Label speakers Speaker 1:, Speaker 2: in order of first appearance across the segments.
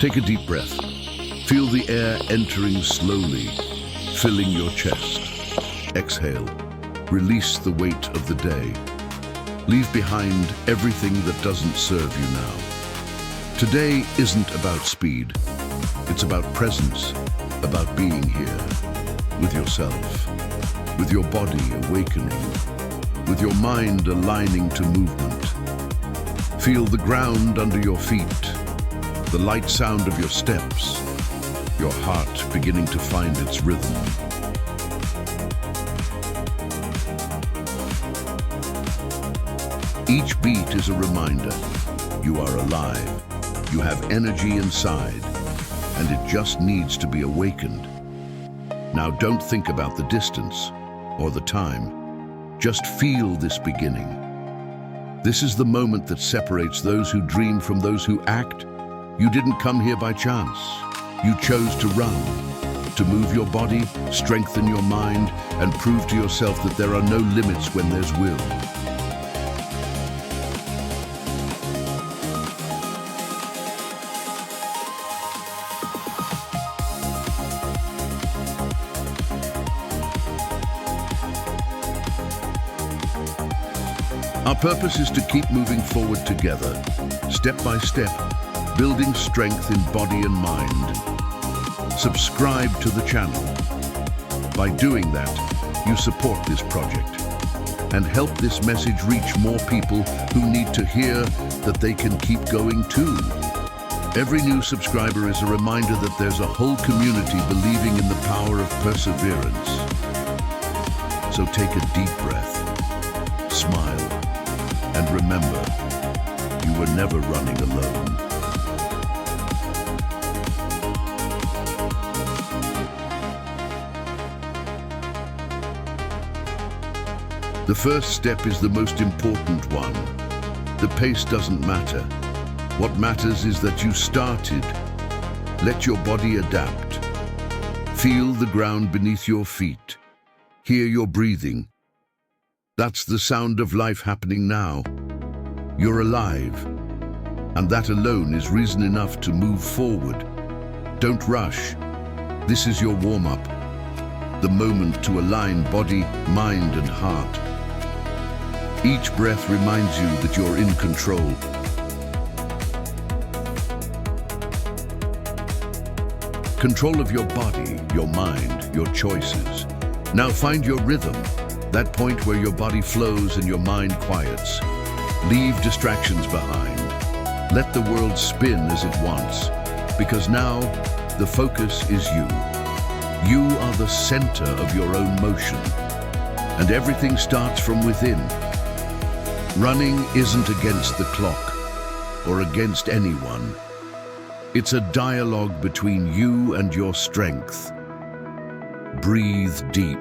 Speaker 1: Take a deep breath. Feel the air entering slowly, filling your chest. Exhale. Release the weight of the day. Leave behind everything that doesn't serve you now. Today isn't about speed. It's about presence, about being here, with yourself, with your body awakening, with your mind aligning to movement. Feel the ground under your feet, the light sound of your steps, your heart beginning to find its rhythm. Each beat is a reminder. You are alive. You have energy inside, and it just needs to be awakened. Now don't think about the distance or the time. Just feel this beginning. This is the moment that separates those who dream from those who act. You didn't come here by chance. You chose to run, to move your body, strengthen your mind, and prove to yourself that there are no limits when there's will. Our purpose is to keep moving forward together, step by step, building strength in body and mind. Subscribe to the channel. By doing that, you support this project and help this message reach more people who need to hear that they can keep going too. Every new subscriber is a reminder that there's a whole community believing in the power of perseverance. So take a deep breath, smile, and remember, you were never running alone. The first step is the most important one. The pace doesn't matter. What matters is that you started. Let your body adapt. Feel the ground beneath your feet. Hear your breathing. That's the sound of life happening now. You're alive, and that alone is reason enough to move forward. Don't rush. This is your warm-up, the moment to align body, mind, and heart. Each breath reminds you that you're in control. Control of your body, your mind, your choices. Now find your rhythm. That point where your body flows and your mind quiets. Leave distractions behind. Let the world spin as it wants, because now the focus is you. You are the center of your own motion, and everything starts from within. Running isn't against the clock or against anyone. It's a dialogue between you and your strength. Breathe deep.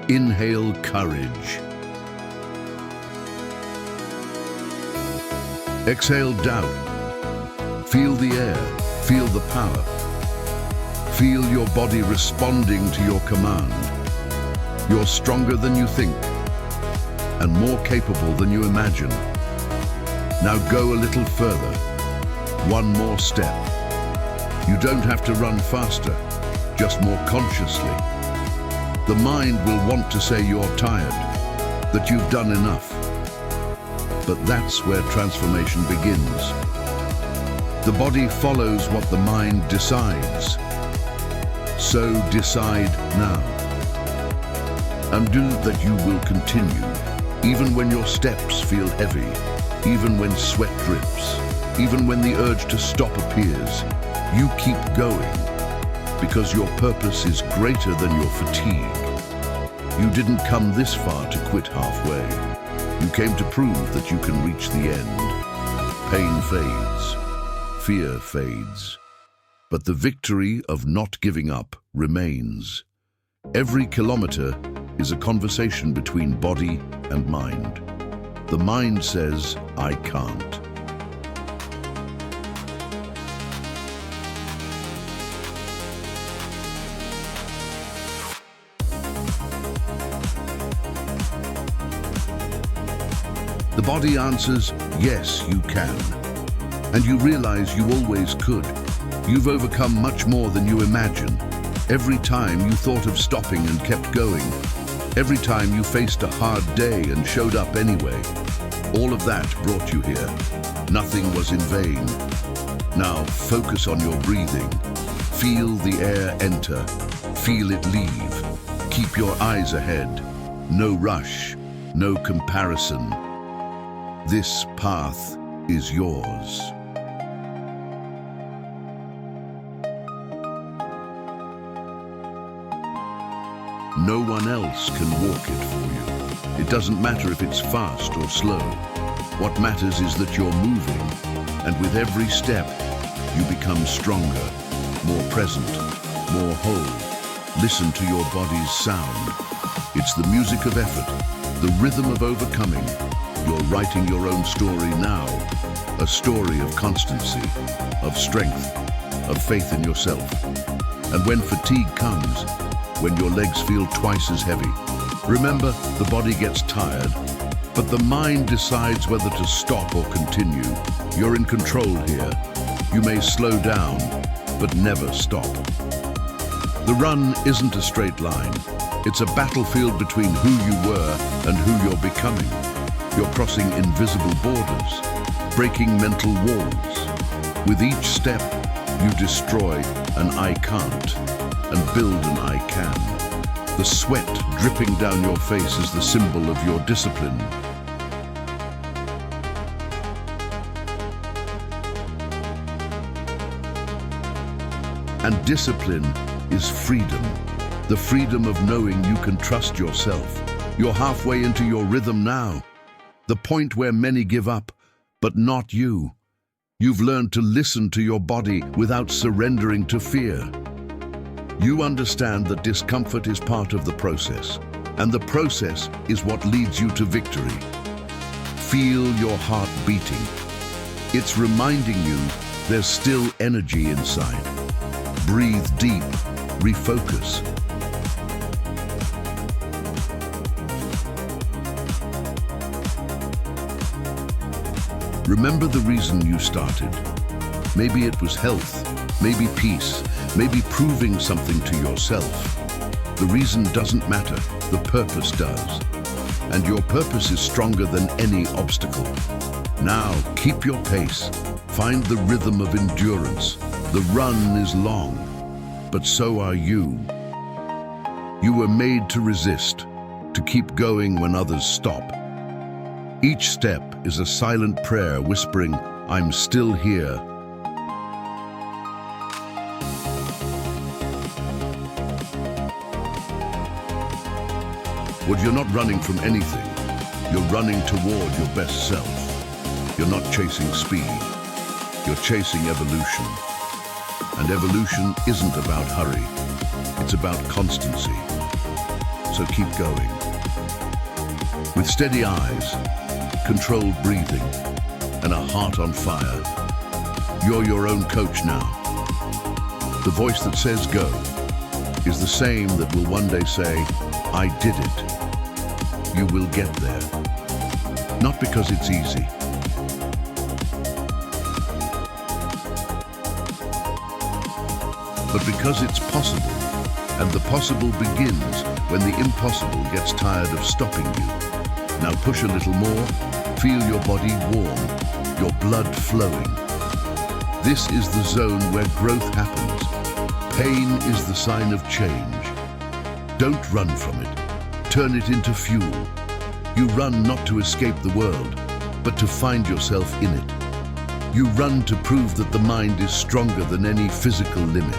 Speaker 1: Inhale courage. Exhale doubt. Feel the air, feel the power. Feel your body responding to your command. You're stronger than you think and more capable than you imagine. Now go a little further. One more step. You don't have to run faster, just more consciously. The mind will want to say you're tired, that you've done enough. But that's where transformation begins. The body follows what the mind decides. So decide now. And do that you will continue, even when your steps feel heavy, even when sweat drips, even when the urge to stop appears. You keep going, because your purpose is greater than your fatigue. You didn't come this far to quit halfway. You came to prove that you can reach the end. Pain fades, fear fades, but the victory of not giving up remains. Every kilometer is a conversation between body and mind. The mind says, I can't. The body answers, yes, you can. And you realize you always could. You've overcome much more than you imagine. Every time you thought of stopping and kept going. Every time you faced a hard day and showed up anyway. All of that brought you here. Nothing was in vain. Now focus on your breathing. Feel the air enter. Feel it leave. Keep your eyes ahead. No rush, no comparison. This path is yours. No one else can walk it for you. It doesn't matter if it's fast or slow. What matters is that you're moving, and with every step, you become stronger, more present, more whole. Listen to your body's sound. It's the music of effort, the rhythm of overcoming. You're writing your own story now, a story of constancy, of strength, of faith in yourself. And when fatigue comes, when your legs feel twice as heavy, remember, the body gets tired, but the mind decides whether to stop or continue. You're in control here. You may slow down, but never stop. The run isn't a straight line. It's a battlefield between who you were and who you're becoming. You're crossing invisible borders, breaking mental walls. With each step, you destroy an I can't and build an I can. The sweat dripping down your face is the symbol of your discipline. And discipline is freedom. The freedom of knowing you can trust yourself. You're halfway into your rhythm now. The point where many give up, but not you. You've learned to listen to your body without surrendering to fear. You understand that discomfort is part of the process, and the process is what leads you to victory. Feel your heart beating. It's reminding you there's still energy inside. Breathe deep, refocus. Remember the reason you started. Maybe it was health, maybe peace, maybe proving something to yourself. The reason doesn't matter, the purpose does. And your purpose is stronger than any obstacle. Now, keep your pace. Find the rhythm of endurance. The run is long, but so are you. You were made to resist, to keep going when others stop. Each step is a silent prayer whispering, I'm still here. Well, you're not running from anything. You're running toward your best self. You're not chasing speed. You're chasing evolution. And evolution isn't about hurry. It's about constancy. So keep going. With steady eyes, controlled breathing, and a heart on fire, you're your own coach now. The voice that says go is the same that will one day say, I did it. You will get there. Not because it's easy. But because it's possible. And the possible begins when the impossible gets tired of stopping you. Now push a little more. Feel your body warm, your blood flowing. This is the zone where growth happens. Pain is the sign of change. Don't run from it. Turn it into fuel. You run not to escape the world, but to find yourself in it. You run to prove that the mind is stronger than any physical limit.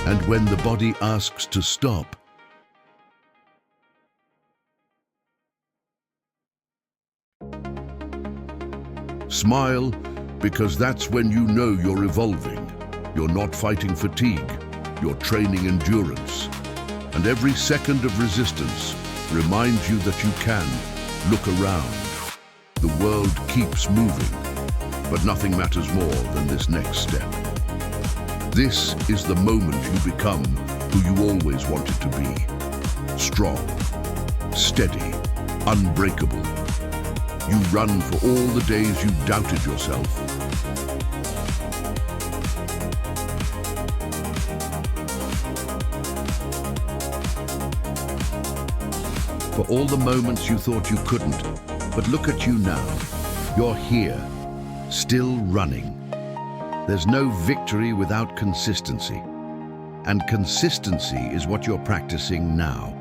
Speaker 1: And when the body asks to stop, smile, because that's when you know you're evolving. You're not fighting fatigue, you're training endurance. And every second of resistance reminds you that you can look around. The world keeps moving, but nothing matters more than this next step. This is the moment you become who you always wanted to be. Strong, steady, unbreakable. You run for all the days you doubted yourself. for all the moments you thought you couldn't. But look at you now. You're here, still running. There's no victory without consistency. And consistency is what you're practicing now.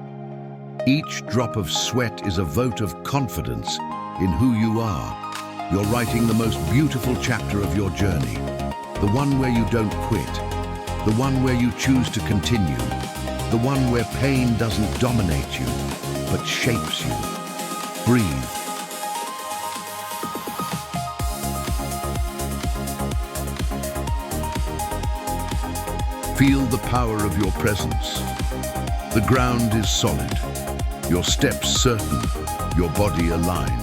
Speaker 1: Each drop of sweat is a vote of confidence in who you are. You're writing the most beautiful chapter of your journey. The one where you don't quit. The one where you choose to continue. The one where pain doesn't dominate you, but shapes you. Breathe. Feel the power of your presence. The ground is solid, your steps certain, your body aligned.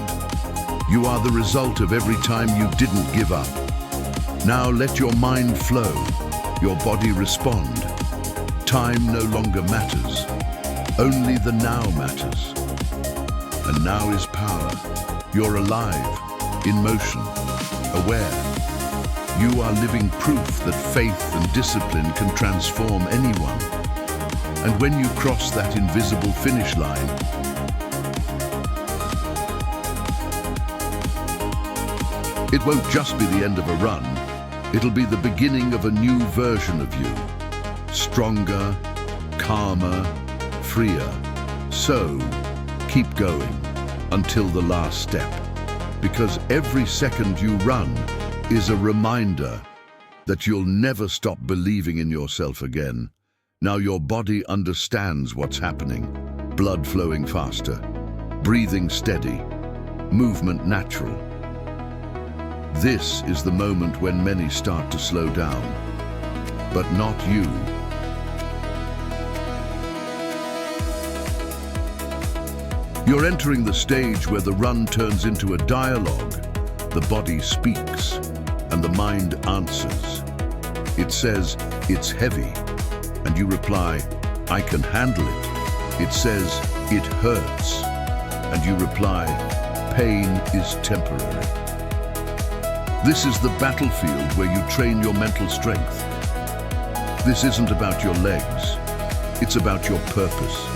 Speaker 1: You are the result of every time you didn't give up. Now let your mind flow, your body respond. Time no longer matters, only the now matters. And now is power. You're alive, in motion, aware. You are living proof that faith and discipline can transform anyone. And when you cross that invisible finish line, it won't just be the end of a run. It'll be the beginning of a new version of you. Stronger, calmer, freer. So, keep going until the last step. Because every second you run is a reminder that you'll never stop believing in yourself again. Now your body understands what's happening. Blood flowing faster, breathing steady, movement natural. This is the moment when many start to slow down, but not you. You're entering the stage where the run turns into a dialogue. The body speaks, and the mind answers. It says, it's heavy, and you reply, I can handle it. It says, it hurts, and you reply, pain is temporary. This is the battlefield where you train your mental strength. This isn't about your legs, it's about your purpose.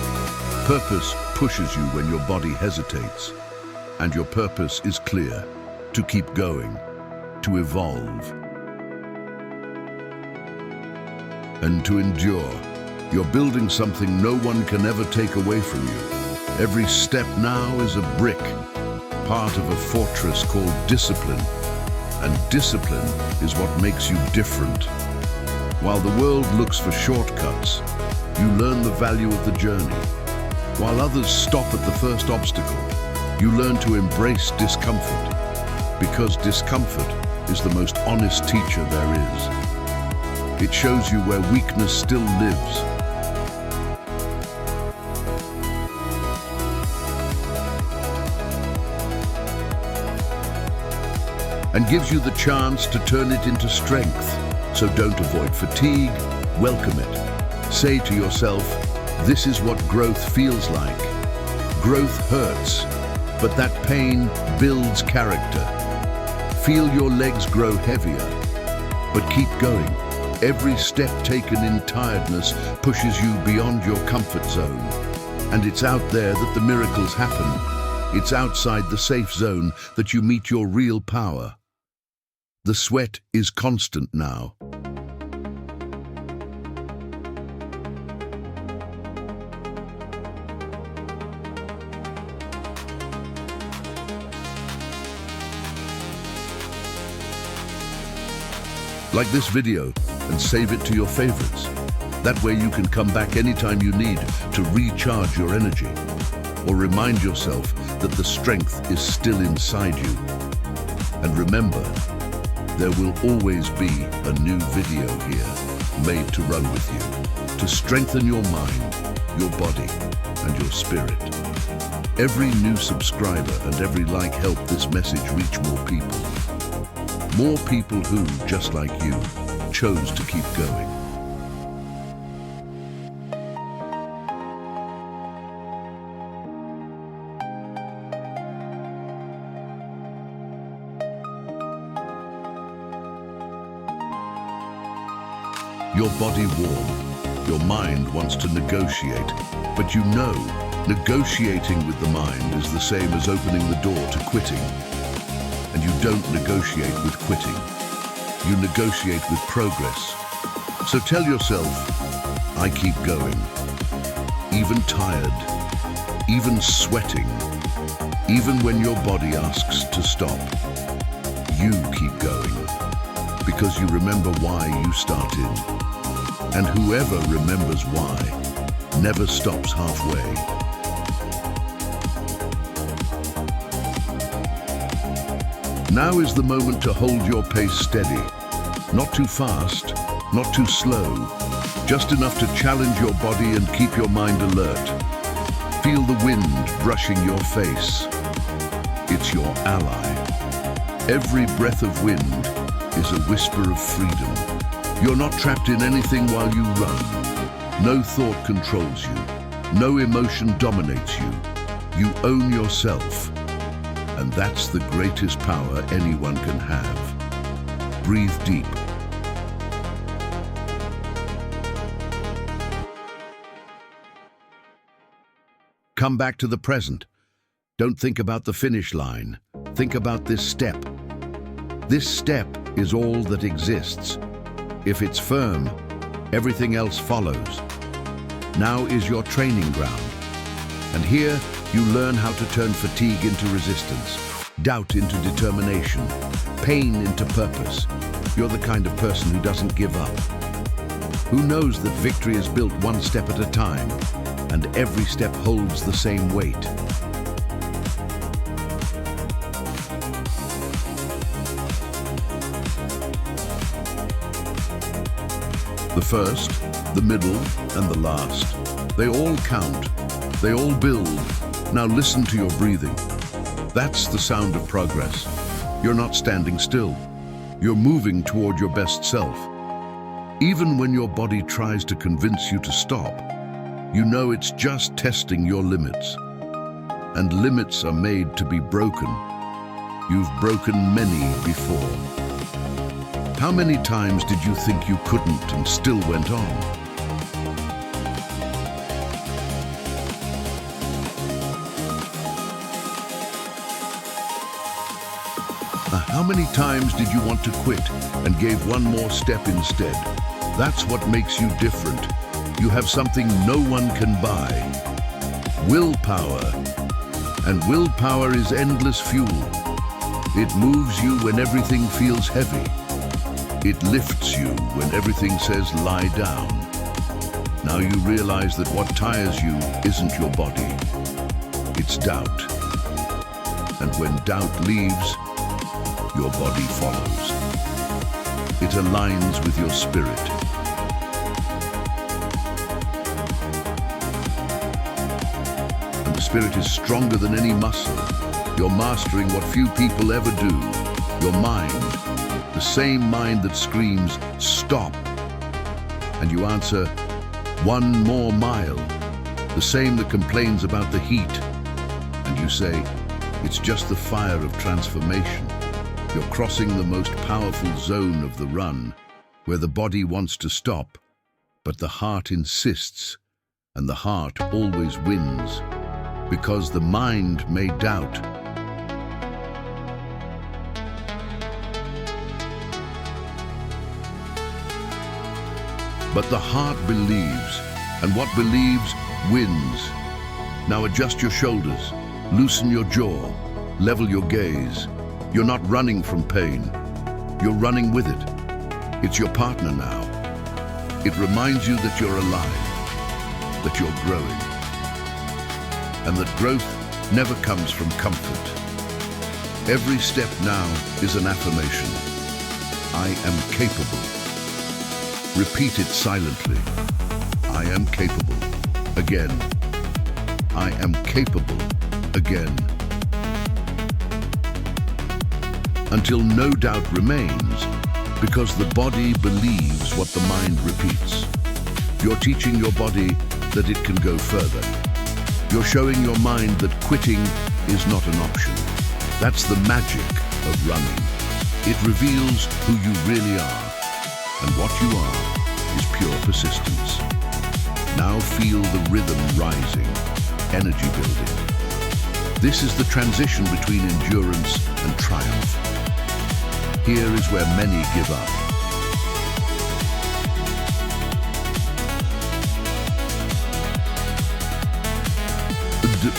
Speaker 1: Purpose pushes you when your body hesitates, and your purpose is clear, to keep going, to evolve, and to endure. You're building something no one can ever take away from you. Every step now is a brick, part of a fortress called discipline. And discipline is what makes you different. While the world looks for shortcuts, you learn the value of the journey. While others stop at the first obstacle, you learn to embrace discomfort. Because discomfort is the most honest teacher there is. It shows you where weakness still lives. And gives you the chance to turn it into strength. So don't avoid fatigue, welcome it. Say to yourself, this is what growth feels like. Growth hurts, but that pain builds character. Feel your legs grow heavier, but keep going. Every step taken in tiredness pushes you beyond your comfort zone. And it's out there that the miracles happen. It's outside the safe zone that you meet your real power. The sweat is constant now. Like this video and save it to your favorites. That way you can come back anytime you need to recharge your energy or remind yourself that the strength is still inside you. And remember, there will always be a new video here made to run with you, to strengthen your mind, your body, and your spirit. Every new subscriber and every like help this message reach more people. More people who, just like you, chose to keep going. Your body warm, your mind wants to negotiate, but you know Negotiating with the mind is the same as opening the door to quitting. And you don't negotiate with quitting. You negotiate with progress. So tell yourself, I keep going. Even tired, even sweating, even when your body asks to stop. You keep going because you remember why you started. And whoever remembers why never stops halfway. Now is the moment to hold your pace steady. Not too fast, not too slow, just enough to challenge your body and keep your mind alert. Feel the wind brushing your face. It's your ally. Every breath of wind is a whisper of freedom. You're not trapped in anything while you run. No thought controls you. No emotion dominates you. You own yourself. And that's the greatest power anyone can have. Breathe deep. Come back to the present. Don't think about the finish line. Think about this step. This step is all that exists. If it's firm, everything else follows. Now is your training ground. And here, you learn how to turn fatigue into resistance, doubt into determination, pain into purpose. You're the kind of person who doesn't give up. Who knows that victory is built one step at a time, and every step holds the same weight. The first, the middle, and the last. They all count. They all build. Now listen to your breathing. That's the sound of progress. You're not standing still. You're moving toward your best self. Even when your body tries to convince you to stop, you know it's just testing your limits. And limits are made to be broken. You've broken many before. How many times did you think you couldn't and still went on? How many times did you want to quit and gave one more step instead? That's what makes you different. You have something no one can buy. Willpower. And willpower is endless fuel. It moves you when everything feels heavy. It lifts you when everything says lie down. Now you realize that what tires you isn't your body. It's doubt. And when doubt leaves, your body follows. It aligns with your spirit. And the spirit is stronger than any muscle. You're mastering what few people ever do. Your mind, the same mind that screams, stop. And you answer, 1 more mile. The same that complains about the heat. And you say, it's just the fire of transformation. You're crossing the most powerful zone of the run, where the body wants to stop, but the heart insists, and the heart always wins, because the mind may doubt. But the heart believes, and what believes wins. Now adjust your shoulders, loosen your jaw, level your gaze. You're not running from pain. You're running with it. It's your partner now. It reminds you that you're alive, that you're growing, and that growth never comes from comfort. Every step now is an affirmation. I am capable. Repeat it silently. I am capable. Again. I am capable. Again. Until no doubt remains, because the body believes what the mind repeats. You're teaching your body that it can go further. You're showing your mind that quitting is not an option. That's the magic of running. It reveals who you really are, and what you are is pure persistence. Now feel the rhythm rising. energy building. This is the transition between endurance and triumph. Here is where many give up.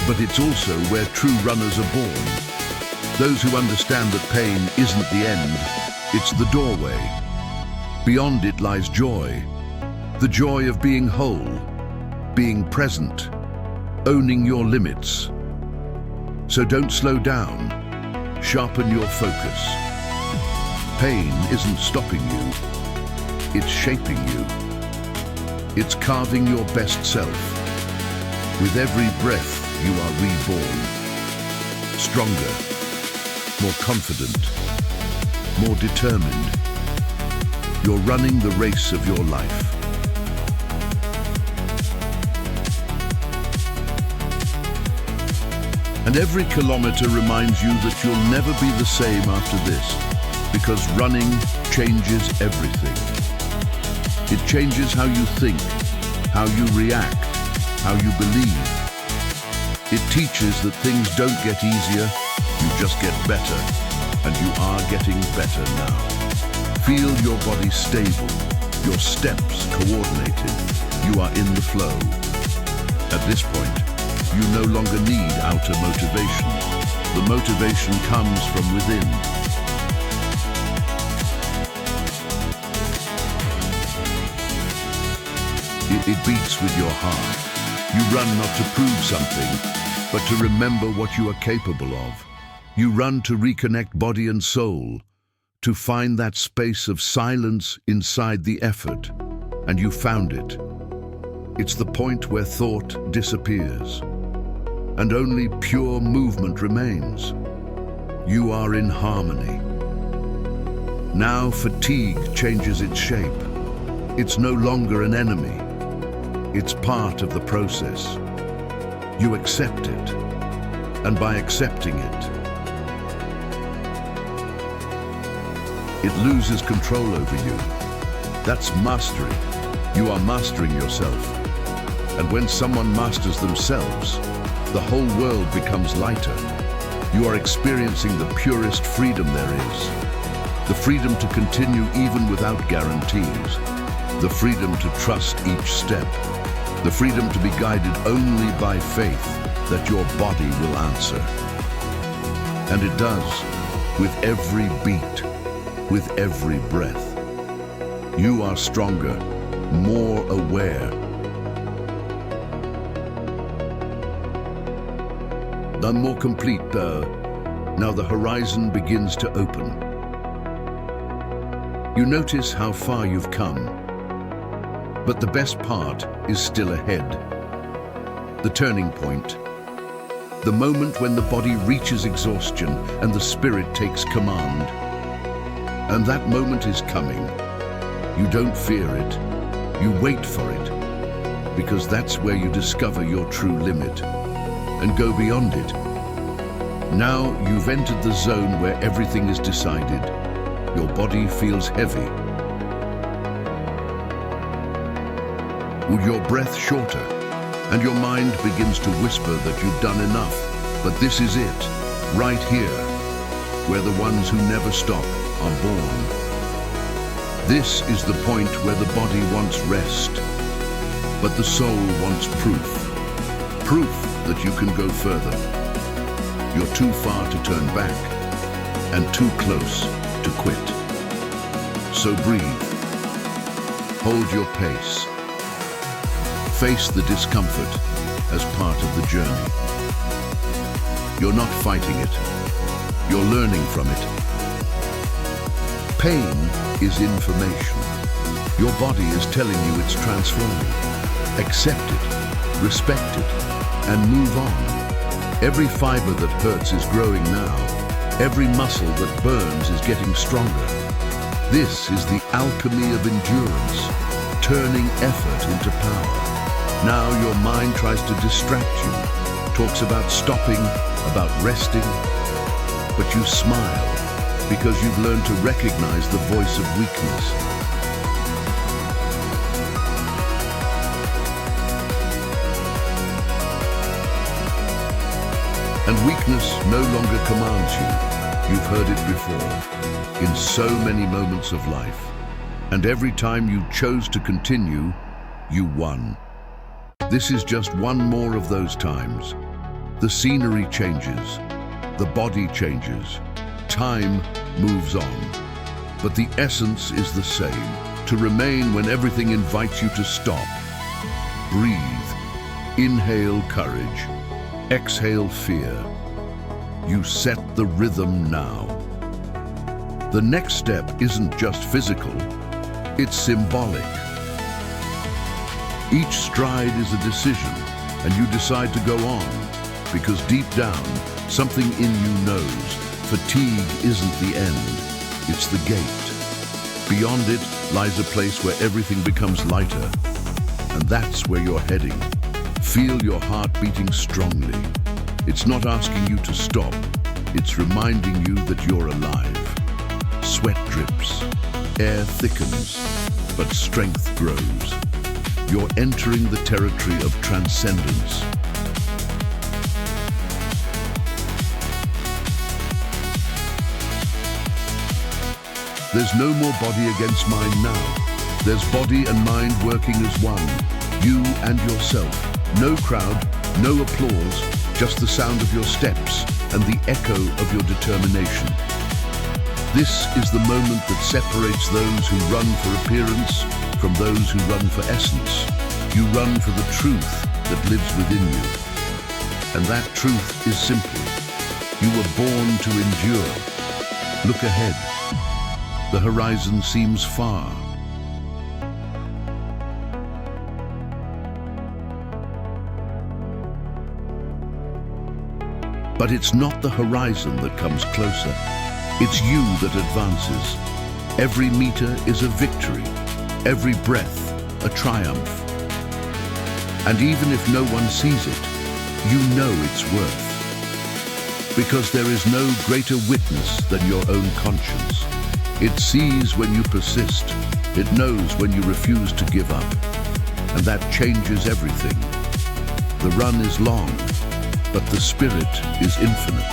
Speaker 1: But it's also where true runners are born. Those who understand that pain isn't the end, it's the doorway. Beyond it lies joy. The joy of being whole, being present, owning your limits. So don't slow down. Sharpen your focus. Pain isn't stopping you. It's shaping you. It's carving your best self. With every breath, you are reborn. Stronger, more confident, more determined. You're running the race of your life. And every kilometer reminds you that you'll never be the same after this, because running changes everything. It changes how you think, how you react, how you believe. It teaches that things don't get easier, you just get better, and you are getting better now. Feel your body stable, your steps coordinated. You are in the flow. At this point, you no longer need outer motivation. The motivation comes from within. It beats with your heart. You run not to prove something, but to remember what you are capable of. You run to reconnect body and soul, to find that space of silence inside the effort, and you found it. It's the point where thought disappears, and only pure movement remains. You are in harmony. Now fatigue changes its shape. It's no longer an enemy. It's part of the process. You accept it, and by accepting it, it loses control over you. That's mastery. You are mastering yourself. And when someone masters themselves, the whole world becomes lighter. You are experiencing the purest freedom there is. The freedom to continue even without guarantees. The freedom to trust each step. The freedom to be guided only by faith that your body will answer. And it does, with every beat, with every breath. You are stronger, more aware. And more complete. Now the horizon begins to open. You notice how far you've come. But the best part is still ahead. The turning point. The moment when the body reaches exhaustion and the spirit takes command. And that moment is coming. You don't fear it. You wait for it. Because that's where you discover your true limit and go beyond it. Now you've entered the zone where everything is decided. Your body feels heavy. Your breath shorter, and your mind begins to whisper that you've done enough. But this is it, right here, where the ones who never stop are born. This is the point where the body wants rest, but the soul wants proof. Proof that you can go further. You're too far to turn back, and too close to quit. So breathe. Hold your pace. Face the discomfort as part of the journey. You're not fighting it. You're learning from it. Pain is information. Your body is telling you it's transforming. Accept it, respect it, and move on. Every fiber that hurts is growing now. Every muscle that burns is getting stronger. This is the alchemy of endurance, turning effort into power. Now your mind tries to distract you, talks about stopping, about resting, but you smile because you've learned to recognize the voice of weakness. weakness no longer commands you. You've heard it before, in so many moments of life. And every time you chose to continue, you won. This is just one more of those times. The scenery changes, the body changes, time moves on. But the essence is the same, to remain when everything invites you to stop. Breathe. Inhale courage. Exhale fear. You set the rhythm now. The next step isn't just physical, it's symbolic. Each stride is a decision, and you decide to go on, because deep down, something in you knows fatigue isn't the end, it's the gate. Beyond it lies a place where everything becomes lighter, and that's where you're heading. Feel your heart beating strongly. It's not asking you to stop, it's reminding you that you're alive. Sweat drips, air thickens, but strength grows. You're entering the territory of transcendence. There's no more body against mind now. There's body and mind working as one. You and yourself. No crowd, no applause, just the sound of your steps and the echo of your determination. This is the moment that separates those who run for appearance from those who run for essence. You run for the truth that lives within you. And that truth is simple. You were born to endure. Look ahead. The horizon seems far. But it's not the horizon that comes closer. It's you that advances. Every meter is a victory. Every breath, a triumph. And even if no one sees it, you know its worth. Because there is no greater witness than your own conscience. It sees when you persist. It knows when you refuse to give up. And that changes everything. The run is long, but the spirit is infinite.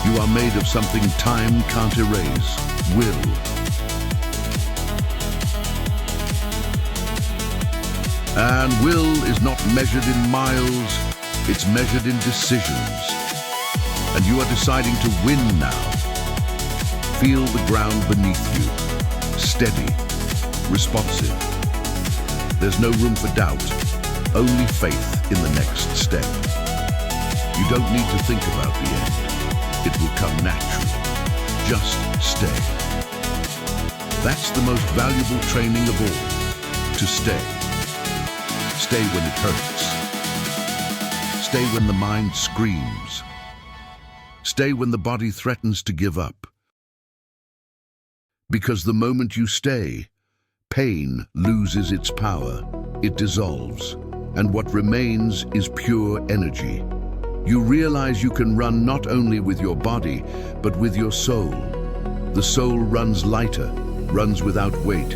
Speaker 1: You are made of something time can't erase, will. And will is not measured in miles, it's measured in decisions. And you are deciding to win now. Feel the ground beneath you, steady, responsive. There's no room for doubt, only faith in the next step. You don't need to think about the end. It will come naturally. Just stay. That's the most valuable training of all, to stay. Stay when it hurts. Stay when the mind screams. Stay when the body threatens to give up. Because the moment you stay, pain loses its power, it dissolves, and what remains is pure energy. You realize you can run not only with your body, but with your soul. The soul runs lighter, runs without weight.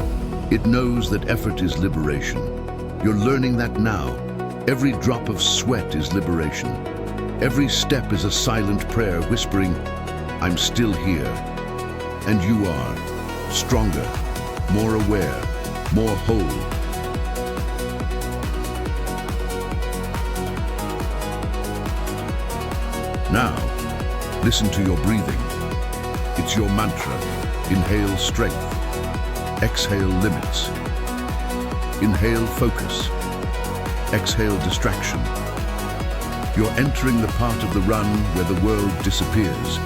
Speaker 1: It knows that effort is liberation. You're learning that now. Every drop of sweat is liberation. Every step is a silent prayer whispering, I'm still here. And you are. Stronger, more aware, more whole. Now, listen to your breathing. It's your mantra. Inhale strength. Exhale limits. Inhale focus. Exhale distraction. You're entering the part of the run where the world disappears.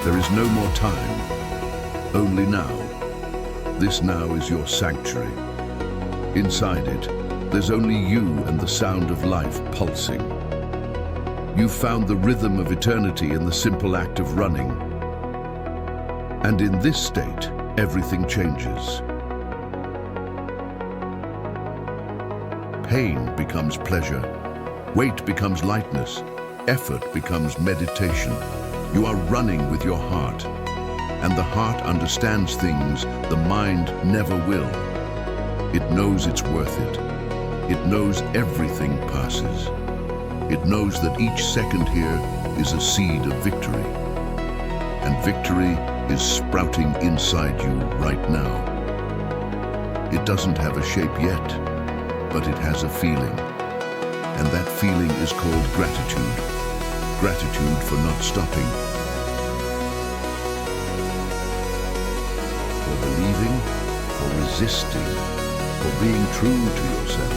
Speaker 1: There is no more time, only now. This now is your sanctuary. Inside it, there's only you and the sound of life pulsing. You've found the rhythm of eternity in the simple act of running. And in this state, everything changes. Pain becomes pleasure. Weight becomes lightness. Effort becomes meditation. You are running with your heart. And the heart understands things the mind never will. It knows it's worth it. It knows everything passes. It knows that each second here is a seed of victory. And victory is sprouting inside you right now. It doesn't have a shape yet, but it has a feeling. And that feeling is called gratitude. Gratitude for not stopping. For believing, for resisting, for being true to yourself.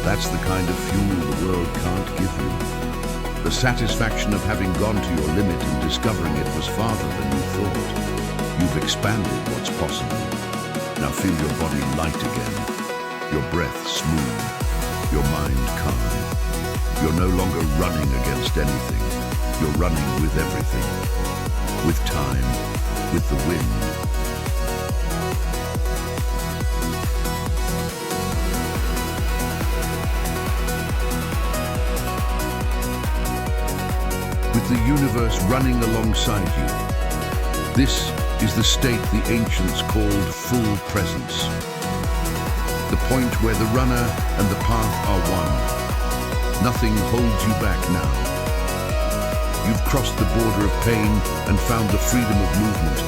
Speaker 1: That's the kind of fuel the world can't give you. The satisfaction of having gone to your limit and discovering it was farther than you thought. You've expanded what's possible. Now feel your body light again, your breath smooth, your mind calm. You're no longer running against anything. You're running with everything. With time, with the wind. With the universe running alongside you. This is the state the ancients called full presence. The point where the runner and the path are one. Nothing holds you back now. You've crossed the border of pain and found the freedom of movement.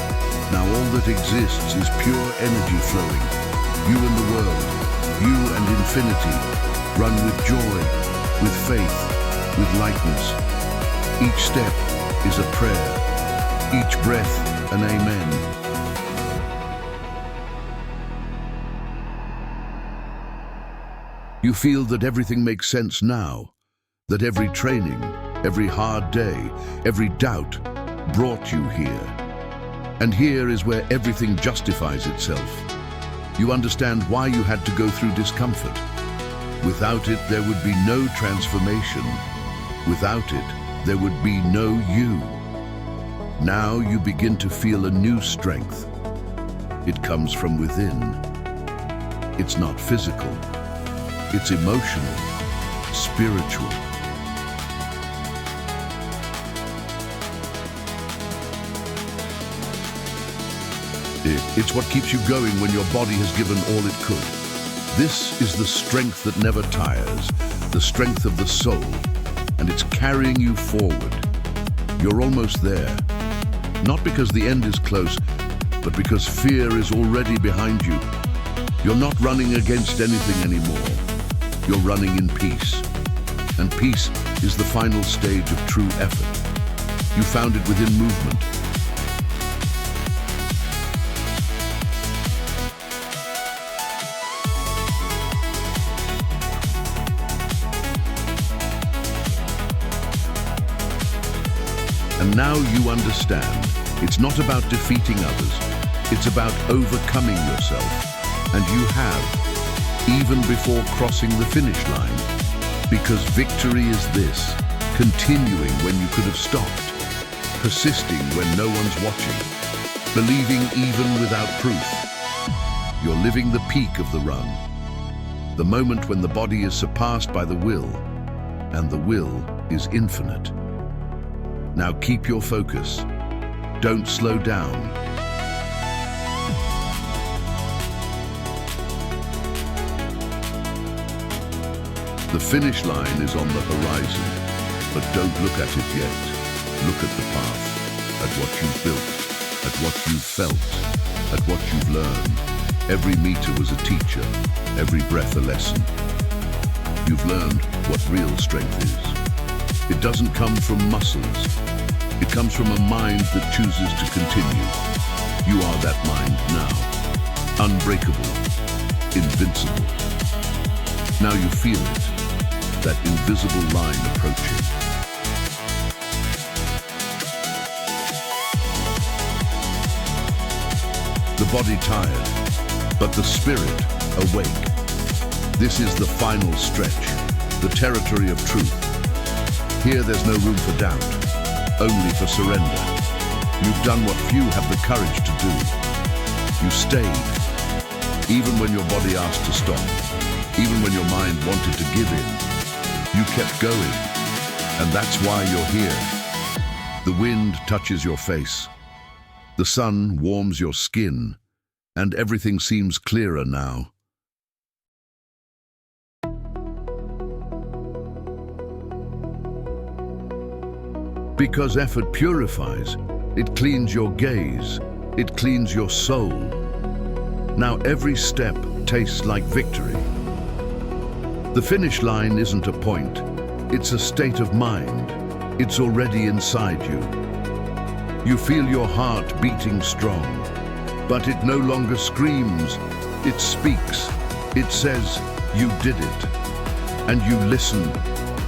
Speaker 1: Now all that exists is pure energy flowing. You and the world, you and infinity, run with joy, with faith, with lightness. Each step is a prayer, each breath an amen. You feel that everything makes sense now, that every training, every hard day, every doubt brought you here. And here is where everything justifies itself. You understand why you had to go through discomfort. Without it, there would be no transformation. Without it, there would be no you. Now you begin to feel a new strength. It comes from within. It's not physical. It's emotional, spiritual. It's what keeps you going when your body has given all it could. This is the strength that never tires, the strength of the soul, and it's carrying you forward. You're almost there. Not because the end is close, but because fear is already behind you. You're not running against anything anymore. You're running in peace. And peace is the final stage of true effort. You found it within movement. And now you understand, it's not about defeating others, it's about overcoming yourself. And you have, even before crossing the finish line. Because victory is this, continuing when you could have stopped, persisting when no one's watching, believing even without proof. You're living the peak of the run, the moment when the body is surpassed by the will, and the will is infinite. Now keep your focus. Don't slow down. The finish line is on the horizon, but don't look at it yet. Look at the path, at what you've built, at what you've felt, at what you've learned. Every meter was a teacher, every breath a lesson. You've learned what real strength is. It doesn't come from muscles. It comes from a mind that chooses to continue. You are that mind now. Unbreakable, invincible. Now you feel it, that invisible line approaching. The body tired, but the spirit awake. This is the final stretch, the territory of truth. Here there's no room for doubt, only for surrender. You've done what few have the courage to do. You stayed, even when your body asked to stop, even when your mind wanted to give in. You kept going, and that's why you're here. The wind touches your face. The sun warms your skin, and everything seems clearer now. Because effort purifies, it cleans your gaze, it cleans your soul. Now every step tastes like victory. The finish line isn't a point, it's a state of mind. It's already inside you. You feel your heart beating strong, but it no longer screams, it speaks. It says, you did it. And you listen,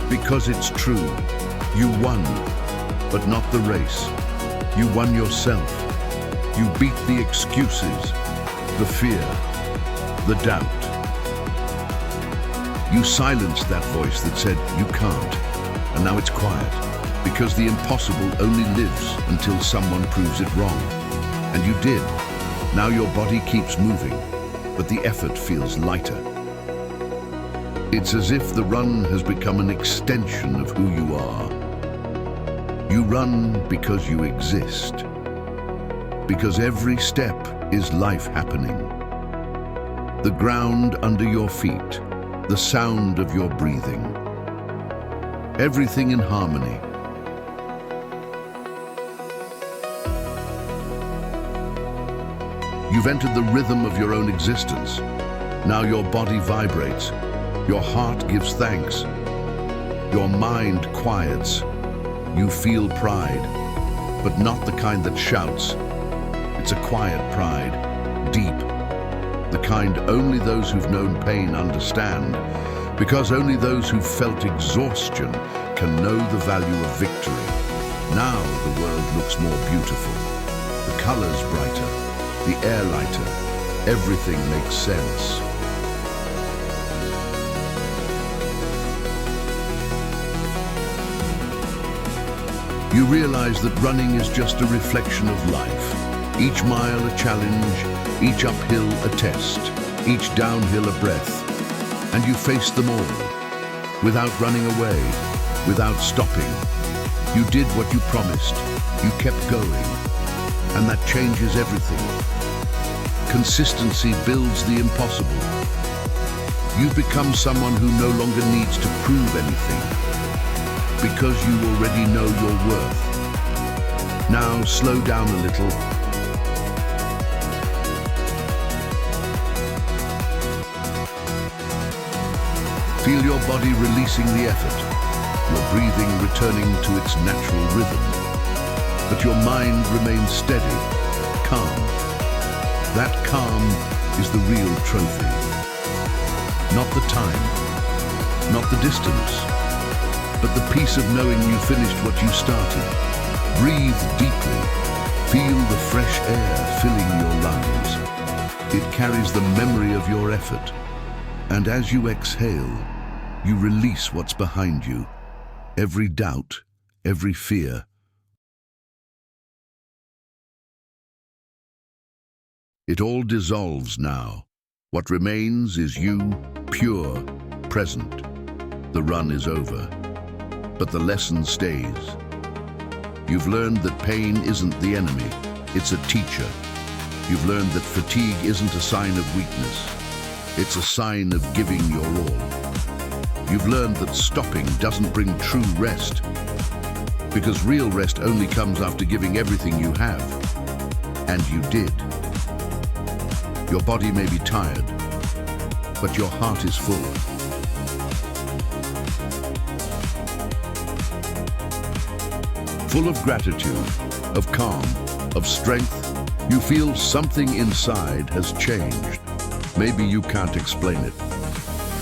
Speaker 1: because it's true. You won, but not the race. You won yourself. You beat the excuses, the fear, the doubt. You silenced that voice that said, you can't. And now it's quiet, because the impossible only lives until someone proves it wrong. And you did. Now your body keeps moving, but the effort feels lighter. It's as if the run has become an extension of who you are. You run because you exist. Because every step is life happening. The ground under your feet, the sound of your breathing. Everything in harmony. You've entered the rhythm of your own existence. Now your body vibrates, your heart gives thanks, your mind quiets. You feel pride, but not the kind that shouts. It's a quiet pride, deep. The kind only those who've known pain understand, because only those who've felt exhaustion can know the value of victory. Now the world looks more beautiful, the colors brighter, the air lighter, everything makes sense. You realize that running is just a reflection of life. Each mile a challenge, each uphill a test, each downhill a breath. And you face them all, without running away, without stopping. You did what you promised, you kept going, and that changes everything. Consistency builds the impossible. You've become someone who no longer needs to prove anything, because you already know your worth. Now slow down a little. Feel your body releasing the effort, your breathing returning to its natural rhythm. But your mind remains steady, calm. That calm is the real trophy. Not the time, not the distance, but the peace of knowing you finished what you started. Breathe deeply. Feel the fresh air filling your lungs. It carries the memory of your effort. And as you exhale, you release what's behind you. Every doubt, every fear. It all dissolves now. What remains is you, pure, present. The run is over, but the lesson stays. You've learned that pain isn't the enemy, it's a teacher. You've learned that fatigue isn't a sign of weakness, it's a sign of giving your all. You've learned that stopping doesn't bring true rest, because real rest only comes after giving everything you have. And you did. Your body may be tired, but your heart is full. Full of gratitude, of calm, of strength. You feel something inside has changed. Maybe you can't explain it,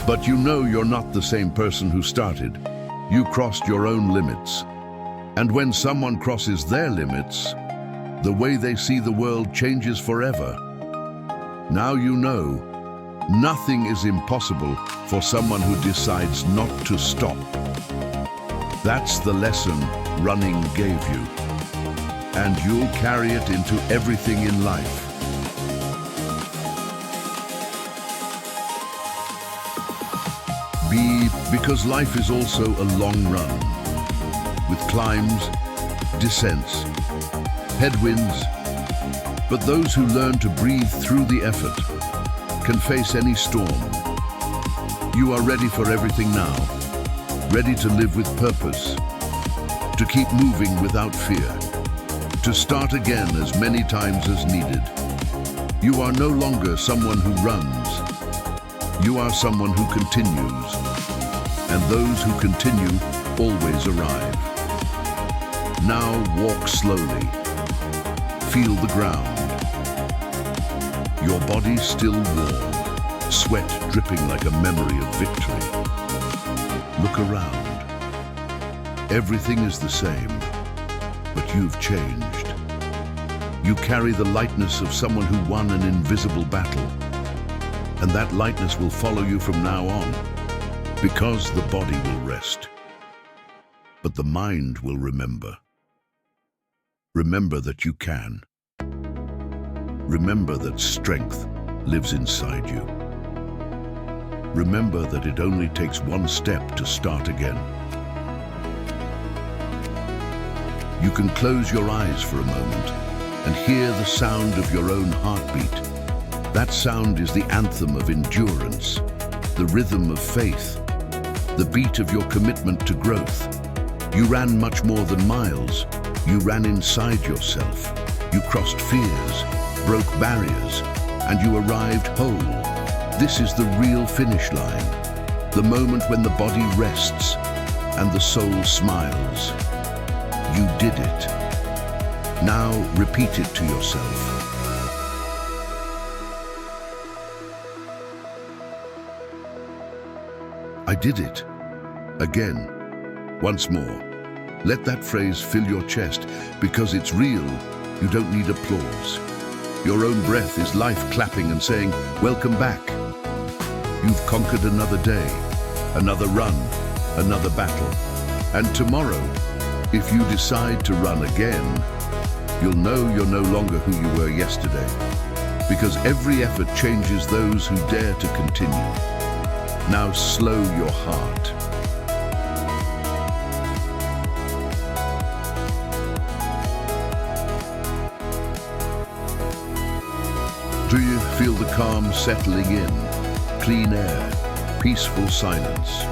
Speaker 1: but you know you're not the same person who started. You crossed your own limits. And when someone crosses their limits, the way they see the world changes forever. Now you know, nothing is impossible for someone who decides not to stop. That's the lesson running gave you. And you'll carry it into everything in life. Because life is also a long run, with climbs, descents, headwinds. But those who learn to breathe through the effort can face any storm. You are ready for everything now, ready to live with purpose, to keep moving without fear, to start again as many times as needed. You are no longer someone who runs. You are someone who continues, and those who continue always arrive. Now walk slowly. Feel the ground. Your body still warm, sweat dripping like a memory of victory. Look around. Everything is the same, but you've changed. You carry the lightness of someone who won an invisible battle, and that lightness will follow you from now on, because the body will rest, but the mind will remember. Remember that you can. Remember that strength lives inside you. Remember that it only takes one step to start again. You can close your eyes for a moment and hear the sound of your own heartbeat. That sound is the anthem of endurance, the rhythm of faith, the beat of your commitment to growth. You ran much more than miles. You ran inside yourself. You crossed fears, broke barriers, and you arrived whole. This is the real finish line, the moment when the body rests and the soul smiles. You did it. Now repeat it to yourself. I did it. Again. Once more. Let that phrase fill your chest, because it's real. You don't need applause. Your own breath is life clapping and saying, welcome back. You've conquered another day, another run, another battle. And tomorrow, if you decide to run again, you'll know you're no longer who you were yesterday, because every effort changes those who dare to continue. Now slow your heart. Do you feel the calm settling in? Clean air, peaceful silence.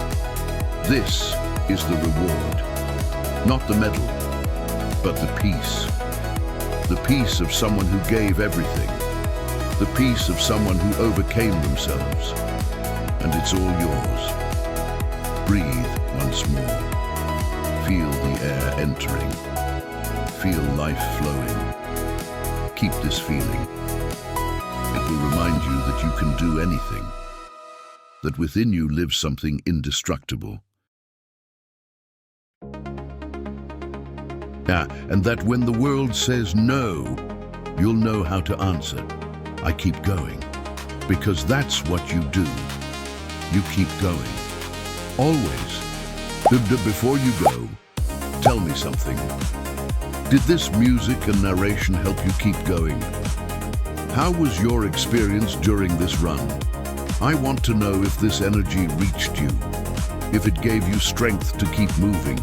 Speaker 1: This is the reward. Not the medal, but the peace. The peace of someone who gave everything. The peace of someone who overcame themselves. And it's all yours. Breathe once more. Feel the air entering. Feel life flowing. Keep this feeling. It will remind you that you can do anything. That within you lives something indestructible. And that when the world says no, you'll know how to answer. I keep going. Because that's what you do. You keep going. Always. Before you go, tell me something. Did this music and narration help you keep going? How was your experience during this run? I want to know if this energy reached you, if it gave you strength to keep moving.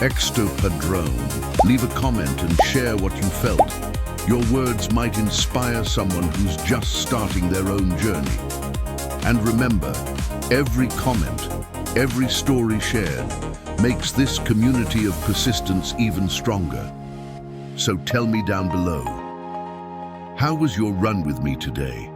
Speaker 1: Exto Padrone. Leave a comment and share what you felt. Your words might inspire someone who's just starting their own journey. And remember, every comment, every story shared makes this community of persistence even stronger. So tell me down below, how was your run with me today?